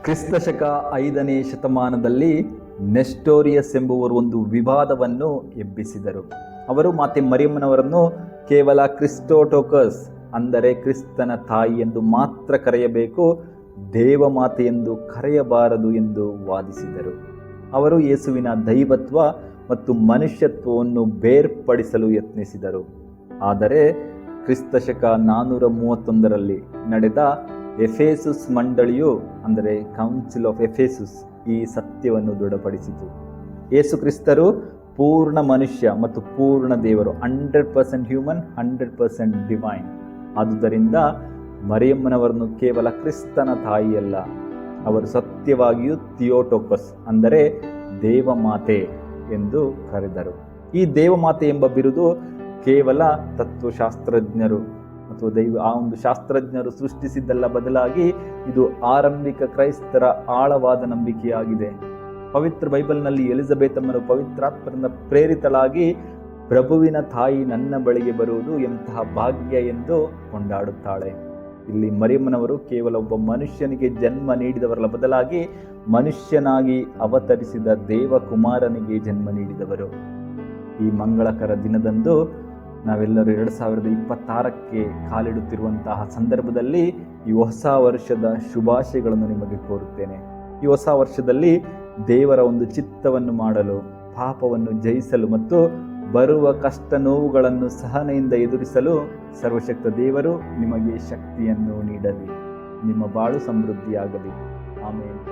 ಕ್ರಿಸ್ತಶಕ 5ನೇ ಶತಮಾನದಲ್ಲಿ ನೆಸ್ಟೋರಿಯಸ್ ಎಂಬುವರು ಒಂದು ವಿವಾದವನ್ನು ಎಬ್ಬಿಸಿದರು. ಅವರು ಮಾತೆ ಮರಿಯಮ್ಮನವರನ್ನು ಕೇವಲ ಕ್ರಿಸ್ಟೋಟೋಕಸ್ ಅಂದರೆ ಕ್ರಿಸ್ತನ ತಾಯಿ ಎಂದು ಮಾತ್ರ ಕರೆಯಬೇಕು, ದೇವಮಾತೆ ಎಂದು ಕರೆಯಬಾರದು ಎಂದು ವಾದಿಸಿದರು. ಅವರು ಯೇಸುವಿನ ದೈವತ್ವ ಮತ್ತು ಮನುಷ್ಯತ್ವವನ್ನು ಬೇರ್ಪಡಿಸಲು ಯತ್ನಿಸಿದರು. ಆದರೆ ಕ್ರಿಸ್ತಶಕ 431ರಲ್ಲಿ ನಡೆದ ಎಫೆಸಸ್ ಮಂಡಳಿಯು ಅಂದರೆ ಕೌನ್ಸಿಲ್ ಆಫ್ ಎಫೆಸಸ್ ಈ ಸತ್ಯವನ್ನು ದೃಢಪಡಿಸಿತು. ಯೇಸು ಕ್ರಿಸ್ತರು ಪೂರ್ಣ ಮನುಷ್ಯ ಮತ್ತು ಪೂರ್ಣ ದೇವರು, 100% ಹ್ಯೂಮನ್, 100% ಡಿವೈನ್. ಆದುದರಿಂದ ಮರಿಯಮ್ಮನವರನ್ನು ಕೇವಲ ಕ್ರಿಸ್ತನ ತಾಯಿಯಲ್ಲ, ಅವರು ಸತ್ಯವಾಗಿಯೂ ಥಿಯೋಟೋಕಸ್ ಅಂದರೆ ದೇವಮಾತೆ ಎಂದು ಕರೆದರು. ಈ ದೇವಮಾತೆ ಎಂಬ ಬಿರುದು ಕೇವಲ ತತ್ವಶಾಸ್ತ್ರಜ್ಞರು ಅಥವಾ ಆ ಒಂದು ಶಾಸ್ತ್ರಜ್ಞರು ಸೃಷ್ಟಿಸಿದ್ದಲ್ಲ, ಬದಲಾಗಿ ಇದು ಆರಂಭಿಕ ಕ್ರೈಸ್ತರ ಆಳವಾದ ನಂಬಿಕೆಯಾಗಿದೆ. ಪವಿತ್ರ ಬೈಬಲ್ನಲ್ಲಿ ಎಲಿಜಬೆತ್ ಅಮ್ಮನು ಪವಿತ್ರಾತ್ಮರಿಂದ ಪ್ರೇರಿತಳಾಗಿ ಪ್ರಭುವಿನ ತಾಯಿ ನನ್ನ ಬಳಿಗೆ ಬರುವುದು ಎಂತಹ ಭಾಗ್ಯ ಎಂದು ಕೊಂಡಾಡುತ್ತಾಳೆ. ಇಲ್ಲಿ ಮರಿಯಮ್ಮನವರು ಕೇವಲ ಒಬ್ಬ ಮನುಷ್ಯನಿಗೆ ಜನ್ಮ ನೀಡಿದವರಲ್ಲ, ಬದಲಾಗಿ ಮನುಷ್ಯನಾಗಿ ಅವತರಿಸಿದ ದೇವಕುಮಾರನಿಗೆ ಜನ್ಮ ನೀಡಿದವರು. ಈ ಮಂಗಳಕರ ದಿನದಂದು ನಾವೆಲ್ಲರೂ 2026ಕ್ಕೆ ಕಾಲಿಡುತ್ತಿರುವಂತಹ ಸಂದರ್ಭದಲ್ಲಿ ಈ ಹೊಸ ವರ್ಷದ ಶುಭಾಶಯಗಳನ್ನು ನಿಮಗೆ ಕೋರುತ್ತೇನೆ. ಈ ಹೊಸ ವರ್ಷದಲ್ಲಿ ದೇವರ ಒಂದು ಚಿತ್ತವನ್ನು ಮಾಡಲು, ಪಾಪವನ್ನು ಜಯಿಸಲು ಮತ್ತು ಬರುವ ಕಷ್ಟ ನೋವುಗಳನ್ನು ಸಹನೆಯಿಂದ ಎದುರಿಸಲು ಸರ್ವಶಕ್ತ ದೇವರು ನಿಮಗೆ ಶಕ್ತಿಯನ್ನು ನೀಡಲಿ. ನಿಮ್ಮ ಬಾಳು ಸಮೃದ್ಧಿಯಾಗಲಿ. ಆಮೇಲೆ